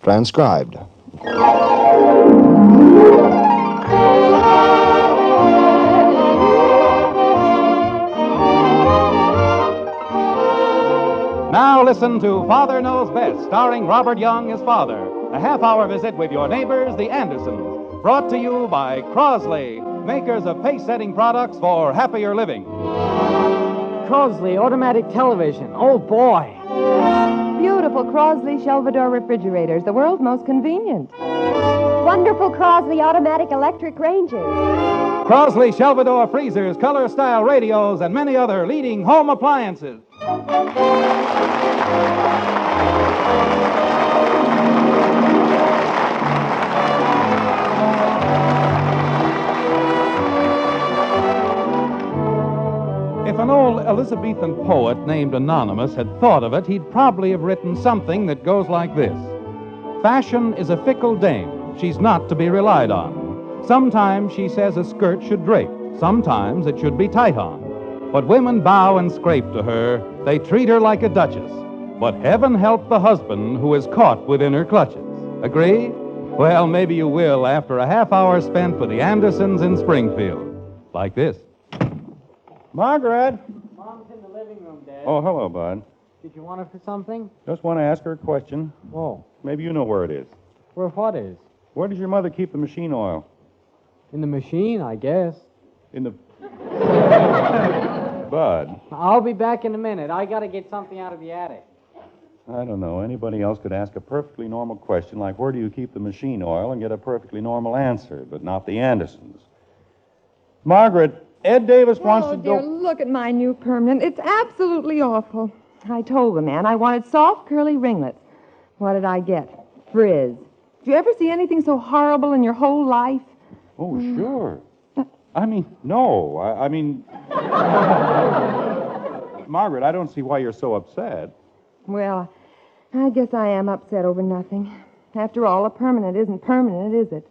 Transcribed. Now listen to Father Knows Best, starring Robert Young as father. A half-hour visit with your neighbors, the Andersons. Brought to you by Crosley, makers of pace-setting products for happier living. Crosley automatic television. Oh, boy. Beautiful Crosley Shelvador refrigerators, the world's most convenient. Wonderful Crosley automatic electric ranges. Crosley Shelvador freezers, color-style radios, and many other leading home appliances. If an old Elizabethan poet named Anonymous had thought of it, he'd probably have written something that goes like this. Fashion is a fickle dame. She's not to be relied on. Sometimes she says a skirt should drape. Sometimes it should be tight on. But women bow and scrape to her. They treat her like a duchess. But heaven help the husband who is caught within her clutches. Agree? Well, maybe you will after a half hour spent with the Andersons in Springfield. Like this. Margaret! Mom's in the living room, Dad. Oh, hello, Bud. Did you want her for something? Just want to ask her a question. Oh. Maybe you know where it is. Where what is? Where does your mother keep the machine oil? In the machine, I guess. In the... Bud. I'll be back in a minute. I gotta get something out of the attic. I don't know. Anybody else could ask a perfectly normal question like, where do you keep the machine oil, and get a perfectly normal answer, but not the Andersons. Margaret, Ed Davis wants to dear, go... look at my new permanent. It's absolutely awful. I told the man I wanted soft, curly ringlets. What did I get? Frizz. Did you ever see anything so horrible in your whole life? Oh, sure. I mean, no. I mean... Margaret, I don't see why you're so upset. Well, I guess I am upset over nothing. After all, a permanent isn't permanent, is it?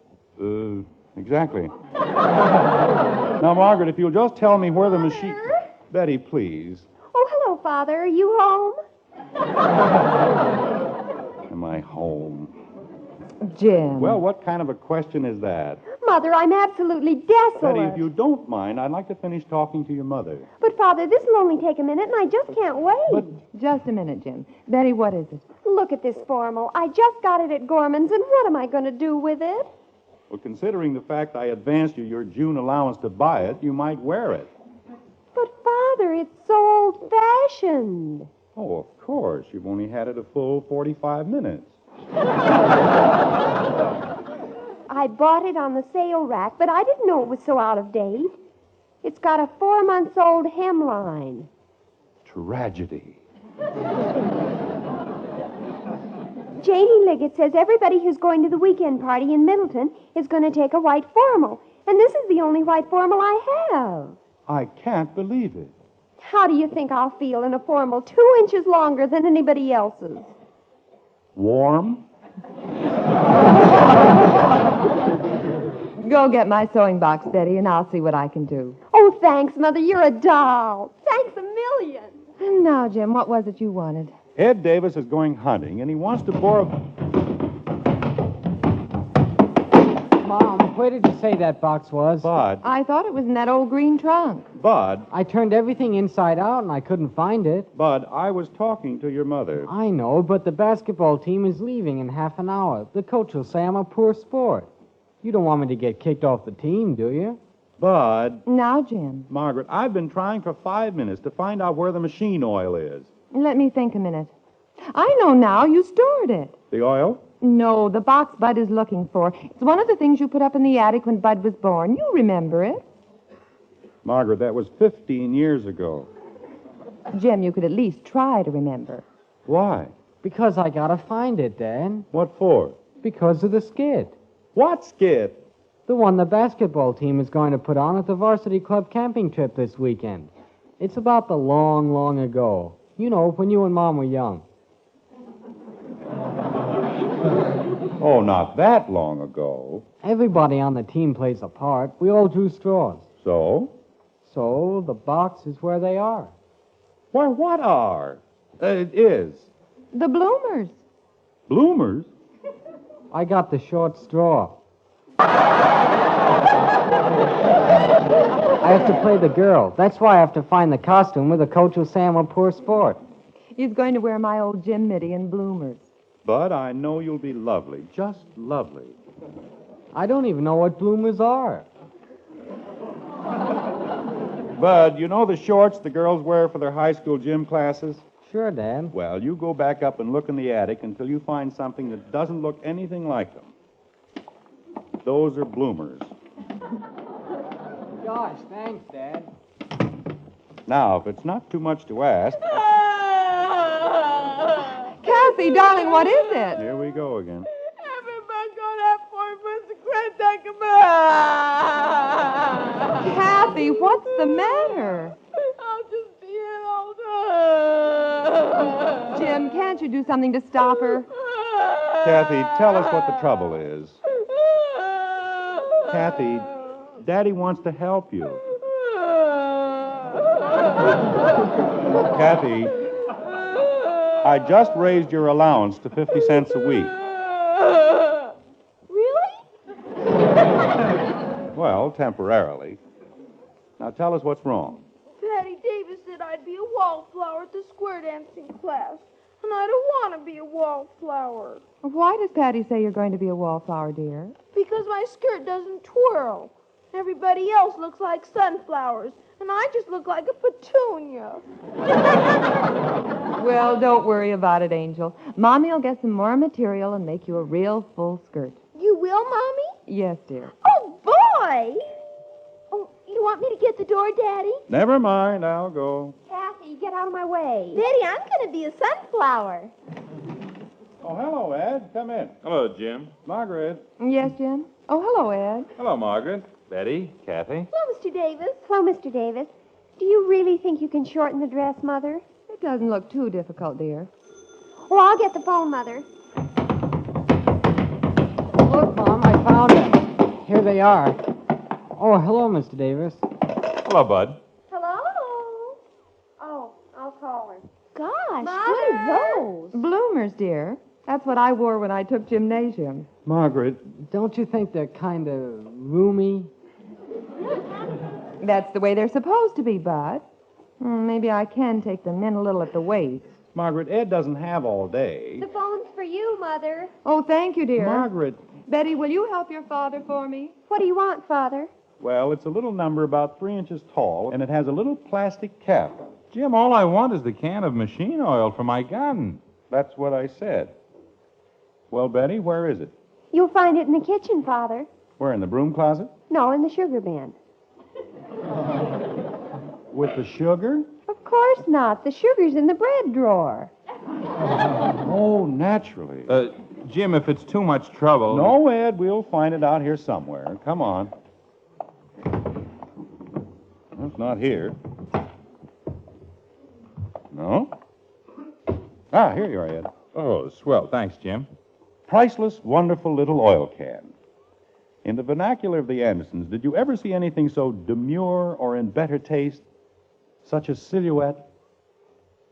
Exactly. Now, Margaret, if you'll just tell me where the machine... Betty, please. Oh, hello, Father. Are you home? Am I home? Jim. Well, what kind of a question is that? Mother, I'm absolutely desolate. Betty, if you don't mind, I'd like to finish talking to your mother. But, Father, this will only take a minute, and I just can't wait. But... Just a minute, Jim. Betty, what is it? Look at this formal. I just got it at Gorman's, and what am I going to do with it? Well, considering the fact I advanced you your June allowance to buy it, you might wear it. But, Father, it's so old-fashioned. Oh, of course. You've only had it a full 45 minutes. I bought it on the sale rack, but I didn't know it was so out of date. It's got a 4-month-old hemline. Tragedy. Janie Liggett says everybody who's going to the weekend party in Middleton is going to take a white formal, and this is the only white formal I have. I can't believe it. How do you think I'll feel in a formal 2 inches longer than anybody else's? Warm? Go get my sewing box, Betty, and I'll see what I can do. Oh, thanks, Mother. You're a doll. Thanks a million. Now, Jim, what was it you wanted? Ed Davis is going hunting, and he wants to borrow... Mom, where did you say that box was? Bud. I thought it was in that old green trunk. Bud. I turned everything inside out, and I couldn't find it. Bud, I was talking to your mother. I know, but the basketball team is leaving in half an hour. The coach will say I'm a poor sport. You don't want me to get kicked off the team, do you? Bud. Now, Jim. Margaret, I've been trying for 5 minutes to find out where the machine oil is. Let me think a minute. I know now. You stored it. The oil? No, the box Bud is looking for. It's one of the things you put up in the attic when Bud was born. You remember it. Margaret, that was 15 years ago. Jim, you could at least try to remember. Why? Because I gotta find it, Dad. What for? Because of the skit. What skit? The one the basketball team is going to put on at the varsity club camping trip this weekend. It's about the long, long ago. You know, when you and Mom were young. Oh, not that long ago. Everybody on the team plays a part. We all drew straws. So? So the box is where they are. Why, what are? It is. The bloomers. Bloomers? I got the short straw. I have to play the girl. That's why I have to find the costume where the coach will say I'm a poor sport. He's going to wear my old gym mittee and bloomers. Bud, I know you'll be lovely. Just lovely. I don't even know what bloomers are. Bud, you know the shorts the girls wear for their high school gym classes? Sure, Dad. Well, you go back up and look in the attic until you find something that doesn't look anything like them. Those are bloomers. Gosh, thanks, Dad. Now, if it's not too much to ask... Kathy, darling, what is it? Here we go again. Everybody's going to have 4 months of Kathy, what's the matter? I'll just be in all day. Jim, can't you do something to stop her? Kathy, tell us what the trouble is. Kathy, Daddy wants to help you. Kathy, I just raised your allowance to 50 cents a week. Really? Well, temporarily. Now tell us what's wrong. Patty Davis said I'd be a wallflower at the square dancing class. And I don't want to be a wallflower. Why does Patty say you're going to be a wallflower, dear? Because my skirt doesn't twirl. Everybody else looks like sunflowers. And I just look like a petunia. Well, don't worry about it, Angel. Mommy'll get some more material and make you a real full skirt. You will, Mommy? Yes, dear. Oh, boy! Oh, you want me to get the door, Daddy? Never mind, I'll go. Kathy, get out of my way. Daddy, I'm going to be a sunflower. Oh, hello, Ed. Come in. Hello, Jim. Margaret. Yes, Jim? Oh, hello, Ed. Hello, Margaret. Betty, Kathy. Hello, Mr. Davis. Hello, Mr. Davis. Do you really think you can shorten the dress, Mother? It doesn't look too difficult, dear. Oh, I'll get the phone, Mother. Look, Mom, I found them. Here they are. Oh, hello, Mr. Davis. Hello, Bud. Hello? Oh, I'll call her. Gosh, Mother! what are those? Bloomers, dear. That's what I wore when I took gymnasium. Margaret. Don't you think they're kind of roomy? That's the way they're supposed to be, Bud. Maybe I can take them in a little at the waist. Margaret, Ed doesn't have all day. The phone's for you, Mother. Oh, thank you, dear. Margaret. Betty, will you help your father for me? What do you want, Father? Well, it's a little number about 3 inches tall, and it has a little plastic cap. Jim, all I want is the can of machine oil for my gun. That's what I said. Well, Betty, where is it? You'll find it in the kitchen, Father. Where, in the broom closet? No, in the sugar bin. With the sugar? Of course not. The sugar's in the bread drawer. Oh, naturally. Jim, if it's too much trouble... No, Ed, we'll find it out here somewhere. Come on. Well, it's not here. No? Ah, here you are, Ed. Oh, swell. Thanks, Jim. Priceless, wonderful little oil can. In the vernacular of the Andersons, did you ever see anything so demure or in better taste? Such a silhouette?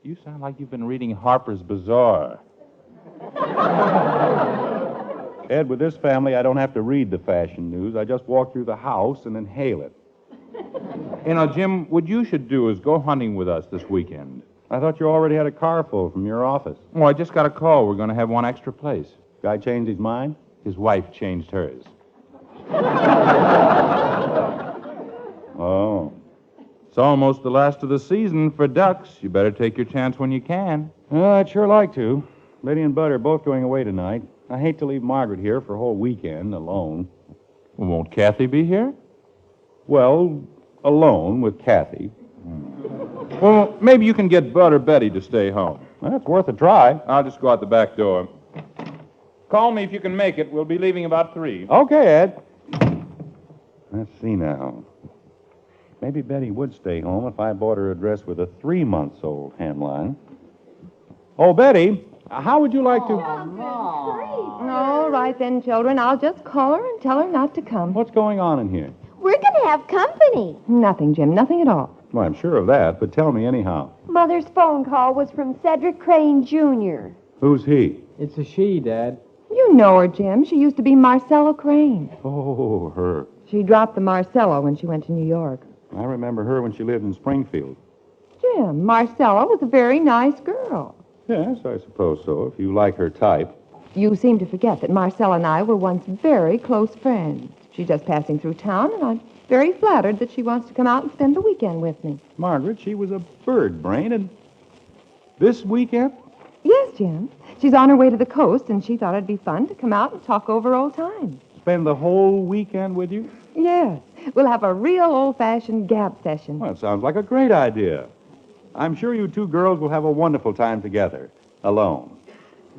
You sound like you've been reading Harper's Bazaar. Ed, with this family, I don't have to read the fashion news. I just walk through the house and inhale it. You know, Jim, what you should do is go hunting with us this weekend. I thought you already had a car full from your office. Oh, I just got a call. We're going to have one extra place. Guy changed his mind? His wife changed hers. Oh. It's almost the last of the season for ducks. You better take your chance when you can. Well, I'd sure like to. Betty and Bud are both going away tonight. I hate to leave Margaret here for a whole weekend alone. Well, won't Kathy be here? Well, alone with Kathy. Well, maybe you can get Bud or Betty to stay home. Well, it's worth a try. I'll just go out the back door. Call me if you can make it. We'll be leaving about 3. Okay, Ed. Let's see now. Maybe Betty would stay home if I bought her a dress with a 3-month-old hemline. Oh, Betty, how would you like to... All right, then, children. I'll just call her and tell her not to come. What's going on in here? We're going to have company. Nothing, Jim. Nothing at all. Well, I'm sure of that, but tell me anyhow. Mother's phone call was from Cedric Crane, Jr. Who's he? It's a she, Dad. You You know her, Jim. She used to be Marcella Crane. Oh, her. She dropped the Marcella when she went to New York. I remember her when she lived in Springfield. Jim, Marcella was a very nice girl. Yes, I suppose so, if you like her type. You seem to forget that Marcella and I were once very close friends. She's just passing through town, and I'm very flattered that she wants to come out and spend the weekend with me. Margaret, she was a bird brain, and this weekend? Yes, Jim. She's on her way to the coast, and she thought it'd be fun to come out and talk over old times. Spend the whole weekend with you? Yes. We'll have a real old-fashioned gab session. Well, it sounds like a great idea. I'm sure you two girls will have a wonderful time together, alone.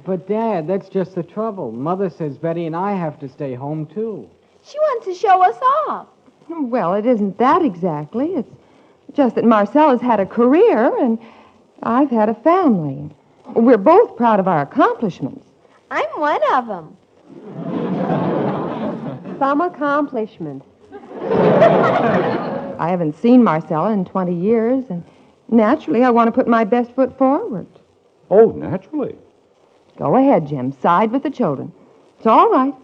But, Dad, that's just the trouble. Mother says Betty and I have to stay home, too. She wants to show us off. Well, it isn't that exactly. It's just that Marcella's had a career, and I've had a family. We're both proud of our accomplishments. I'm one of them. Some accomplishment. I haven't seen Marcella in 20 years, and naturally I want to put my best foot forward. Oh, naturally. Go ahead, Jim. Side with the children. It's all right.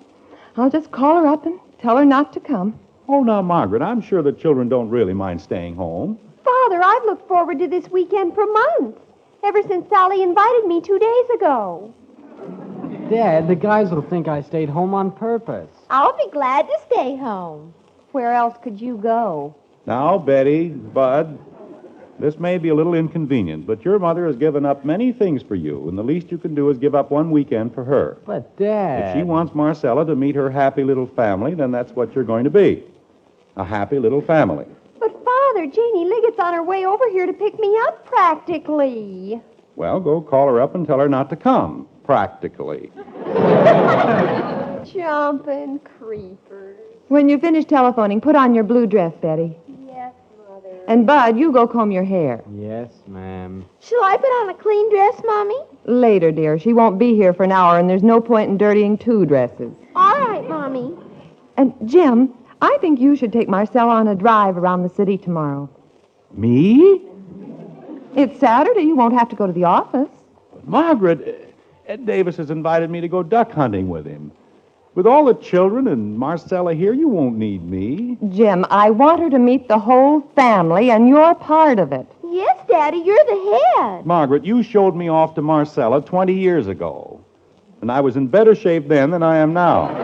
I'll just call her up and tell her not to come. Oh, now, Margaret, I'm sure the children don't really mind staying home. Father, I've looked forward to this weekend for months. Ever since Sally invited me 2 days ago. Dad, the guys will think I stayed home on purpose. I'll be glad to stay home. Where else could you go? Now, Betty, Bud, this may be a little inconvenient, but your mother has given up many things for you, and the least you can do is give up one weekend for her. But, Dad... If she wants Marcella to meet her happy little family, then that's what you're going to be. A happy little family. But, Father, Janie Liggett's on her way over here to pick me up, practically. Well, go call her up and tell her not to come. Practically. Jumping creepers. When you finish telephoning, put on your blue dress, Betty. Yes, Mother. And, Bud, you go comb your hair. Yes, ma'am. Shall I put on a clean dress, Mommy? Later, dear. She won't be here for an hour, and there's no point in dirtying 2 dresses. All right, Mommy. And, Jim, I think you should take Marcella on a drive around the city tomorrow. Me? It's Saturday. You won't have to go to the office. Margaret, Ed Davis has invited me to go duck hunting with him. With all the children and Marcella here, you won't need me. Jim, I want her to meet the whole family, and you're part of it. Yes, Daddy, you're the head. Margaret, you showed me off to Marcella 20 years ago. And I was in better shape then than I am now.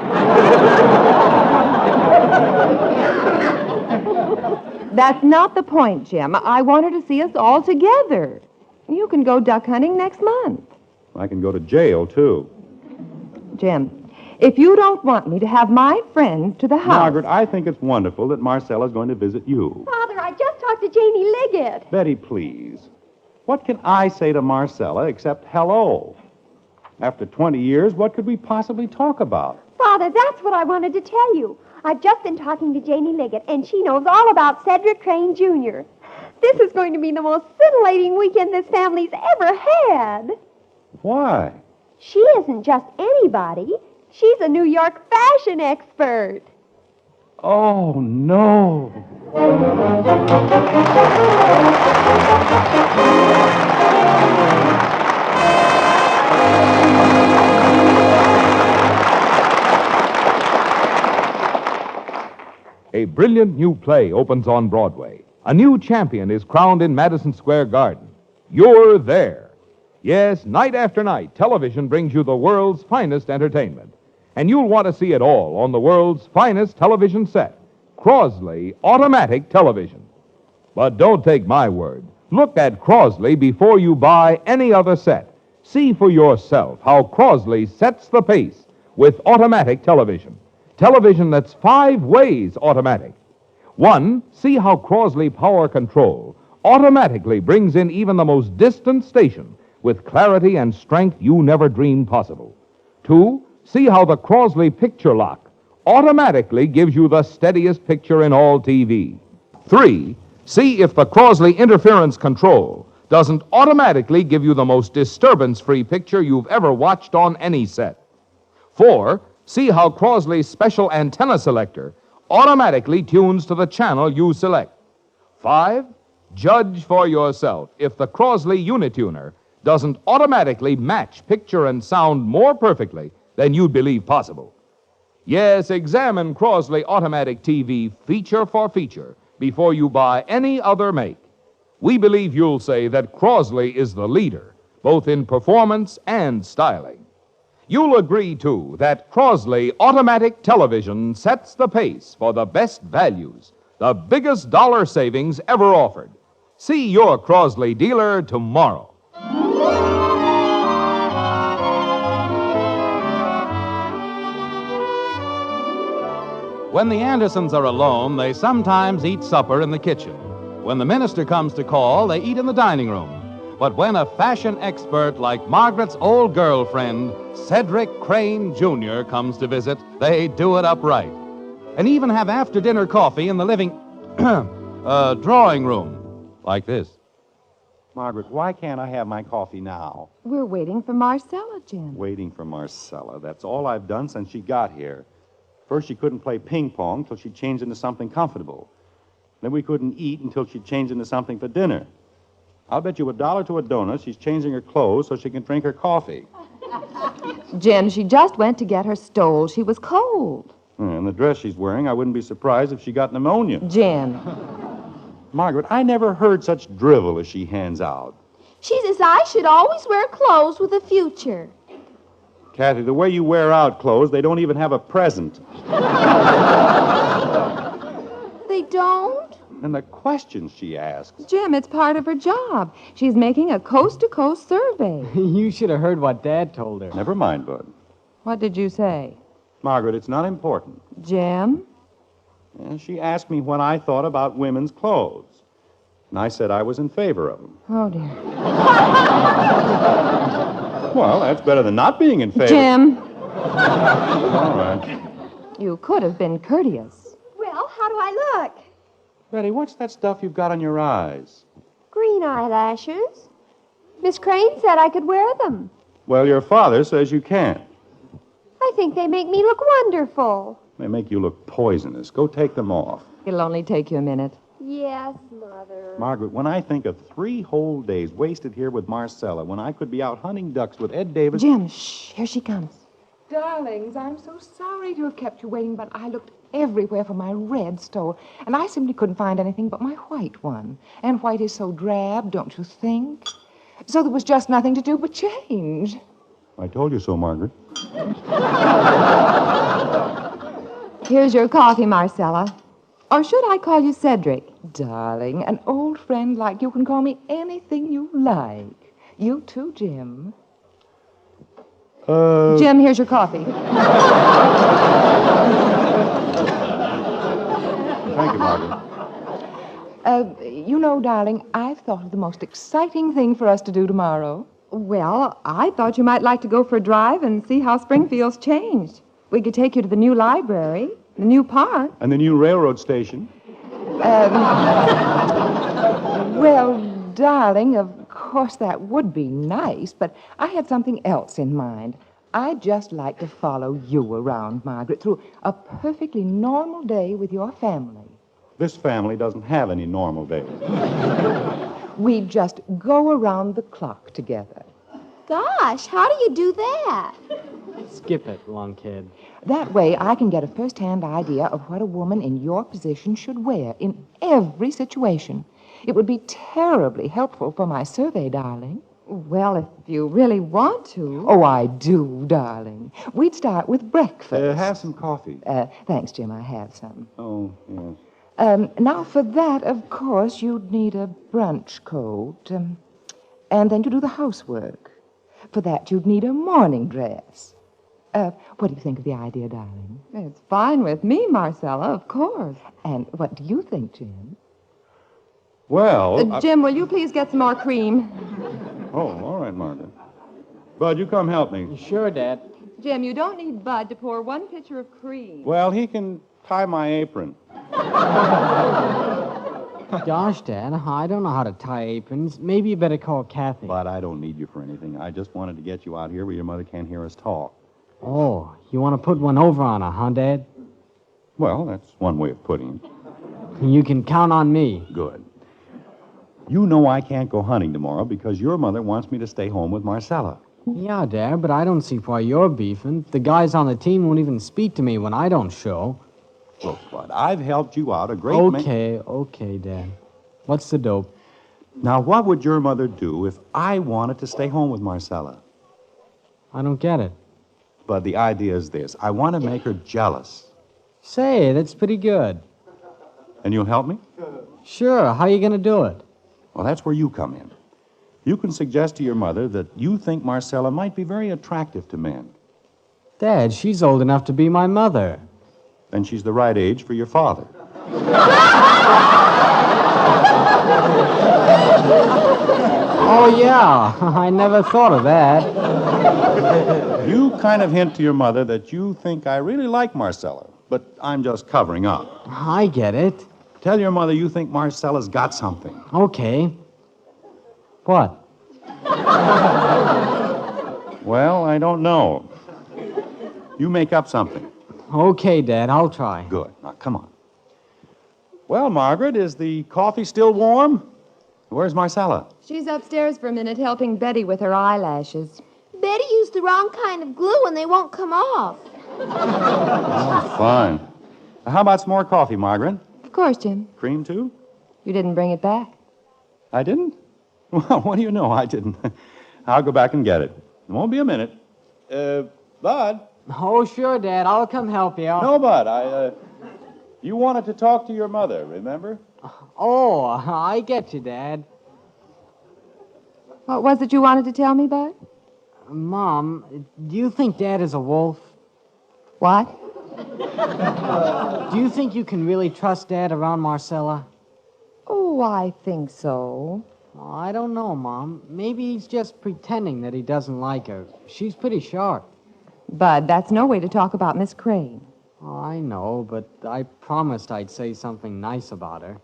That's not the point, Jim. I want her to see us all together. You can go duck hunting next month. I can go to jail, too. Jim, if you don't want me to have my friends to the house... Margaret, I think it's wonderful that Marcella's going to visit you. Father, I just talked to Janie Liggett. Betty, please. What can I say to Marcella except hello? After 20 years, what could we possibly talk about? Father, that's what I wanted to tell you. I've just been talking to Janie Liggett, and she knows all about Cedric Crane, Jr. This is going to be the most scintillating weekend this family's ever had. Why? She isn't just anybody. She's a New York fashion expert. Oh, no. A brilliant new play opens on Broadway. A new champion is crowned in Madison Square Garden. You're there. Yes, night after night, television brings you the world's finest entertainment. And you'll want to see it all on the world's finest television set, Crosley Automatic Television. But don't take my word. Look at Crosley before you buy any other set. See for yourself how Crosley sets the pace with automatic television. Television that's 5 ways automatic. 1, see how Crosley Power Control automatically brings in even the most distant station with clarity and strength you never dreamed possible. 2, see how the Crosley Picture Lock automatically gives you the steadiest picture in all TV. 3, see if the Crosley Interference Control doesn't automatically give you the most disturbance-free picture you've ever watched on any set. 4, see how Crosley's special antenna selector automatically tunes to the channel you select. 5, judge for yourself if the Crosley Unituner doesn't automatically match picture and sound more perfectly than you'd believe possible. Yes, examine Crosley Automatic TV feature for feature before you buy any other make. We believe you'll say that Crosley is the leader, both in performance and styling. You'll agree, too, that Crosley Automatic Television sets the pace for the best values, the biggest dollar savings ever offered. See your Crosley dealer tomorrow. When the Andersons are alone, they sometimes eat supper in the kitchen. When the minister comes to call, they eat in the dining room. But when a fashion expert like Margaret's old girlfriend, Cedric Crane Jr., comes to visit, they do it upright. And even have after-dinner coffee in the living drawing room, like this. Margaret, why can't I have my coffee now? We're waiting for Marcella, Jim. Waiting for Marcella. That's all I've done since she got here. First, she couldn't play ping pong till she changed into something comfortable. Then we couldn't eat until she changed into something for dinner. I'll bet you $1 to a donut she's changing her clothes so she can drink her coffee. Jim, she just went to get her stole. She was cold. And the dress she's wearing, I wouldn't be surprised if she got pneumonia. Jim. Margaret, I never heard such drivel as she hands out. She says I should always wear clothes with a future. Kathy, the way you wear out clothes, they don't even have a present. They don't? And the questions she asks. Jim, it's part of her job. She's making a coast-to-coast survey. You should have heard what Dad told her. Never mind, Bud. What did you say? Margaret, it's not important. Jim? And she asked me what I thought about women's clothes. And I said I was in favor of them. Oh, dear. Well, that's better than not being in favor. Jim, All right. you could have been courteous. Well, how do I look? Betty, what's that stuff you've got on your eyes? Green eyelashes. Miss Crane said I could wear them. Well, your father says you can't. I think they make me look wonderful. They make you look poisonous. Go take them off. It'll only take you a minute. Yes, Mother. Margaret, when I think of 3 whole days wasted here with Marcella, when I could be out hunting ducks with Ed Davis... Jim, shh, here she comes. Darlings, I'm so sorry to have kept you waiting, but I looked everywhere for my red stole, and I simply couldn't find anything but my white one. And white is so drab, don't you think? So there was just nothing to do but change. I told you so, Margaret. Here's your coffee, Marcella. Or should I call you Cedric? Darling, an old friend like you can call me anything you like. You too, Jim. Jim, here's your coffee. Thank you, Margaret. You know, darling, I've thought of the most exciting thing for us to do tomorrow. Well, I thought you might like to go for a drive and see how Springfield's changed. We could take you to the new library, the new park. And the new railroad station. Well, darling, of course that would be nice, but I had something else in mind. I'd just like to follow you around, Margaret, through a perfectly normal day with your family. This family doesn't have any normal days. We'd just go around the clock together. Gosh, how do you do that? Skip it, lunkhead. That way I can get a first-hand idea of what a woman in your position should wear in every situation. It would be terribly helpful for my survey, darling. Well, if you really want to. Oh, I do, darling. We'd start with breakfast. Have some coffee. Thanks, Jim. I have some. Oh, yes. Now, for that, of course, you'd need a brunch coat, and then you do the housework. For that, you'd need a morning dress. What do you think of the idea, darling? It's fine with me, Marcella, of course. And what do you think, Jim? Well... Jim, will you please get some more cream? Oh, all right, Margaret. Bud, you come help me. Sure, Dad. Jim, you don't need Bud to pour 1 pitcher of cream. Well, he can tie my apron. Gosh, Dad, I don't know how to tie aprons. Maybe you better call Kathy. But I don't need you for anything. I just wanted to get you out here where your mother can't hear us talk. Oh, you want to put one over on her, huh, Dad? Well, that's one way of putting it. You can count on me. Good. You know I can't go hunting tomorrow because your mother wants me to stay home with Marcella. Yeah, Dad, but I don't see why you're beefing. The guys on the team won't even speak to me when I don't show. Look, Bud, I've helped you out a great many... Okay, Dad. What's the dope? Now, what would your mother do if I wanted to stay home with Marcella? I don't get it. Bud, the idea is this. I want to make her jealous. Say, that's pretty good. And you'll help me? Sure, how you gonna do it? Well, that's where you come in. You can suggest to your mother that you think Marcella might be very attractive to men. Dad, she's old enough to be my mother. Then she's the right age for your father. Oh, yeah. I never thought of that. You kind of hint to your mother that you think I really like Marcella, but I'm just covering up. I get it. Tell your mother you think Marcella's got something. Okay. What? Well, I don't know. You make up something. Okay, Dad, I'll try. Good. Now, come on. Well, Margaret, is the coffee still warm? Where's Marcella? She's upstairs for a minute helping Betty with her eyelashes. Betty used the wrong kind of glue and they won't come off. Oh, fine. How about some more coffee, Margaret? Of course, Jim. Cream, too? You didn't bring it back. I didn't? Well, what do you know? I didn't. I'll go back and get it. It won't be a minute. Bud? Oh, sure, Dad. I'll come help you. No, Bud. You wanted to talk to your mother, remember? Oh, I get you, Dad. What was it you wanted to tell me, Bud? Mom, do you think Dad is a wolf? What? Do you think you can really trust Dad around Marcella? Oh, I think so. Oh, I don't know, Mom. Maybe he's just pretending that he doesn't like her. She's pretty sharp. Bud, that's no way to talk about Miss Crane. Oh, I know, but I promised I'd say something nice about her.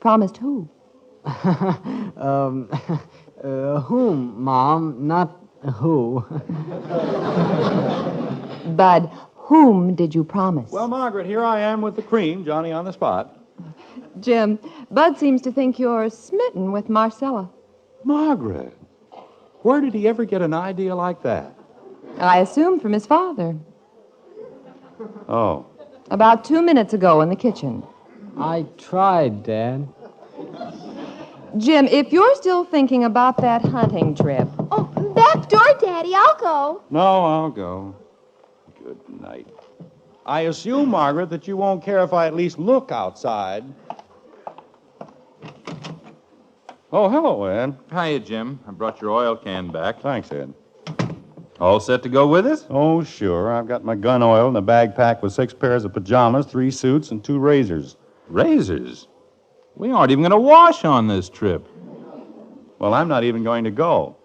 Promised who? Whom, Mom, not who. Bud, whom did you promise? Well, Margaret, here I am with the cream, Johnny on the spot. Jim, Bud seems to think you're smitten with Marcella. Margaret, where did he ever get an idea like that? I assume from his father. Oh. About 2 minutes ago in the kitchen. I tried, Dad. Jim, if you're still thinking about that hunting trip... Oh, back door, Daddy. I'll go. No, I'll go. Good night. I assume, Margaret, that you won't care if I at least look outside. Oh, hello, Ed. Hiya, Jim. I brought your oil can back. Thanks, Ed. All set to go with us? Oh, sure. I've got my gun oil in a bag packed with 6 pairs of pajamas, 3 suits, and 2 razors. Razors? We aren't even going to wash on this trip. Well, I'm not even going to go.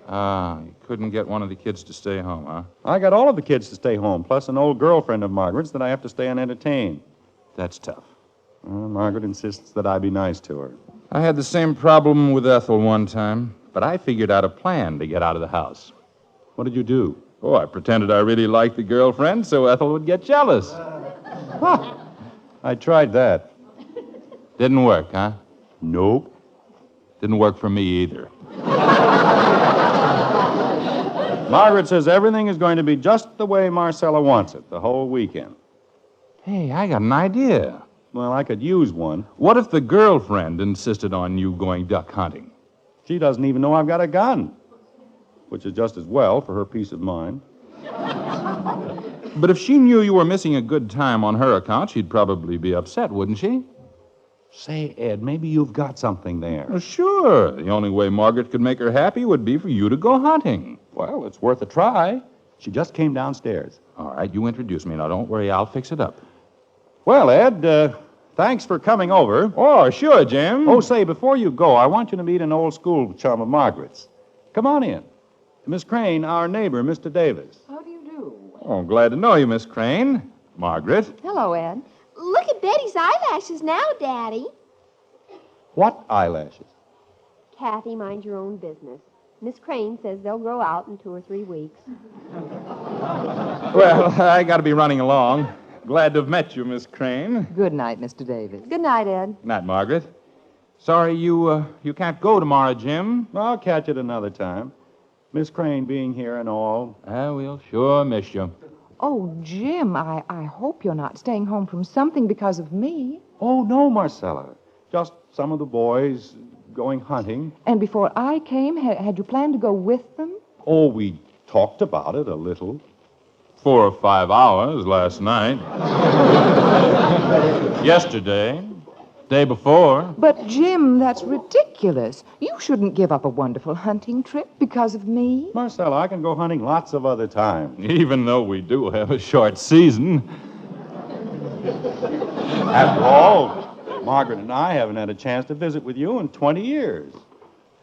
You couldn't get one of the kids to stay home, huh? I got all of the kids to stay home, plus an old girlfriend of Margaret's that I have to stay and entertain. That's tough. Margaret insists that I be nice to her. I had the same problem with Ethel one time, but I figured out a plan to get out of the house. What did you do? Oh, I pretended I really liked the girlfriend so Ethel would get jealous. I tried that. Didn't work, huh? Nope. Didn't work for me either. Margaret says everything is going to be just the way Marcella wants it the whole weekend. Hey, I got an idea. Well, I could use one. What if the girlfriend insisted on you going duck hunting? She doesn't even know I've got a gun, which is just as well for her peace of mind. But if she knew you were missing a good time on her account, she'd probably be upset, wouldn't she? Say, Ed, maybe you've got something there. Well, sure. The only way Margaret could make her happy would be for you to go hunting. Well, it's worth a try. She just came downstairs. All right, you introduce me. Now, don't worry, I'll fix it up. Well, Ed, thanks for coming over. Oh, sure, Jim. Oh, say, before you go, I want you to meet an old school chum of Margaret's. Come on in. Miss Crane, our neighbor, Mr. Davis. How do you do? Oh, glad to know you, Miss Crane. Margaret. Hello, Ed. Look at Betty's eyelashes now, Daddy. What eyelashes? Kathy, mind your own business. Miss Crane says they'll grow out in 2 or 3 weeks. Well, I got to be running along. Glad to have met you, Miss Crane. Good night, Mr. Davis. Good night, Ed. Not Margaret. Sorry you can't go tomorrow, Jim. I'll catch it another time. Miss Crane being here and all. We'll sure miss you. Oh, Jim, I hope you're not staying home from something because of me. Oh, no, Marcella. Just some of the boys going hunting. And before I came, had you planned to go with them? Oh, we talked about it a little. 4 or 5 hours last night. Yesterday. Day before. But, Jim, that's ridiculous. You shouldn't give up a wonderful hunting trip because of me. Marcella, I can go hunting lots of other times. Even though we do have a short season. After all, Margaret and I haven't had a chance to visit with you in 20 years.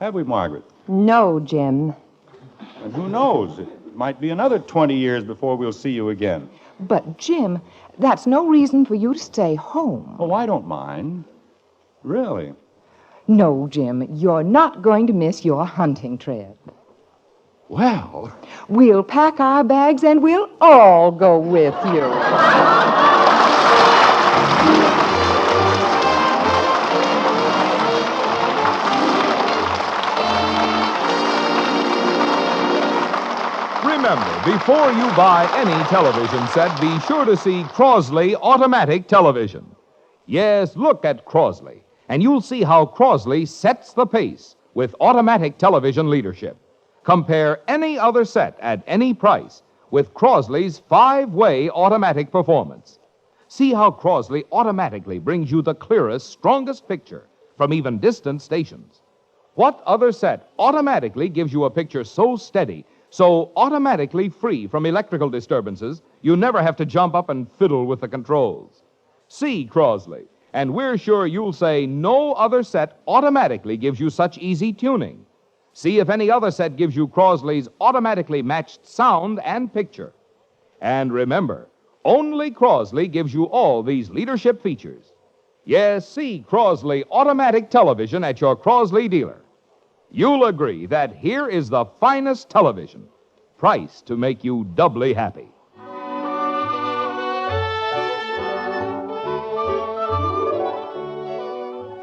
Have we, Margaret? No, Jim. And who knows? It might be another 20 years before we'll see you again. But, Jim, that's no reason for you to stay home. Oh, I don't mind. Really? No, Jim, you're not going to miss your hunting trip. Well, We'll pack our bags and we'll all go with you. Remember, before you buy any television set, be sure to see Crosley Automatic Television. Yes, look at Crosley, and you'll see how Crosley sets the pace with automatic television leadership. Compare any other set at any price with Crosley's 5-way automatic performance. See how Crosley automatically brings you the clearest, strongest picture from even distant stations. What other set automatically gives you a picture so steady, so automatically free from electrical disturbances, you never have to jump up and fiddle with the controls? See Crosley, and we're sure you'll say no other set automatically gives you such easy tuning. See if any other set gives you Crosley's automatically matched sound and picture. And remember, only Crosley gives you all these leadership features. Yes, see Crosley Automatic Television at your Crosley dealer. You'll agree that here is the finest television, priced to make you doubly happy.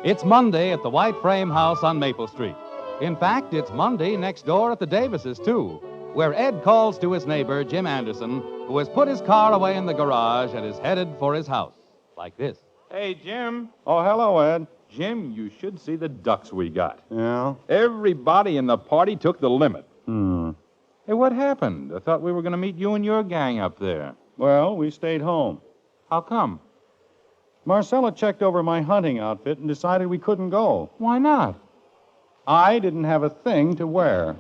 It's Monday at the White Frame House on Maple Street. In fact, it's Monday next door at the Davises, too, where Ed calls to his neighbor, Jim Anderson, who has put his car away in the garage and is headed for his house. Like this. Hey, Jim. oh, hello, Ed. Jim, you should see the ducks we got. Yeah? Everybody in the party took the limit. Hey, what happened? I thought we were going to meet you and your gang up there. Well, we stayed home. How come? Marcella checked over my hunting outfit and decided we couldn't go. Why not? I didn't have a thing to wear.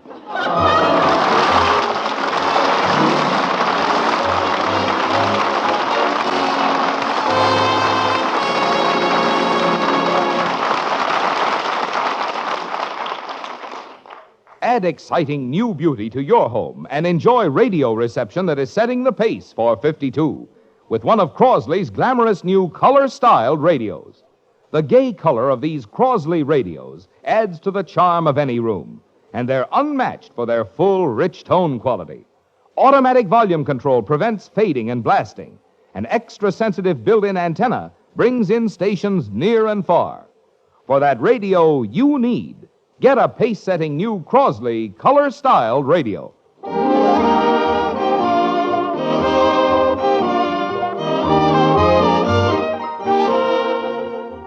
Add exciting new beauty to your home and enjoy radio reception that is setting the pace for 52 with one of Crosley's glamorous new color-styled radios. The gay color of these Crosley radios adds to the charm of any room, and they're unmatched for their full, rich tone quality. Automatic volume control prevents fading and blasting. An extra-sensitive built-in antenna brings in stations near and far. For that radio you need, get a pace-setting new Crosley color-styled radio.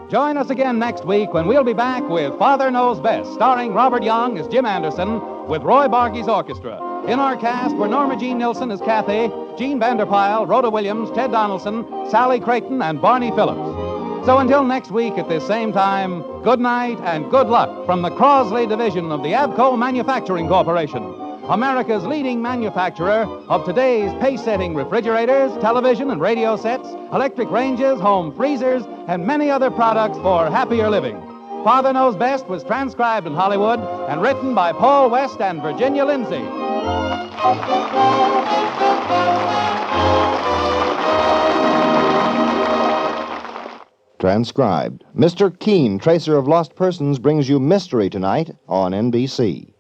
Join us again next week when we'll be back with Father Knows Best, starring Robert Young as Jim Anderson with Roy Bargy's orchestra. In our cast were Norma Jean Nilsson as Kathy, Jean Vander Pyl, Rhoda Williams, Ted Donaldson, Sally Creighton, and Barney Phillips. So until next week at this same time, good night and good luck from the Crosley division of the Avco Manufacturing Corporation, America's leading manufacturer of today's pace-setting refrigerators, television and radio sets, electric ranges, home freezers, and many other products for happier living. Father Knows Best was transcribed in Hollywood and written by Paul West and Virginia Lindsay. Transcribed. Mr. Keene, Tracer of Lost Persons, brings you Mystery tonight on NBC.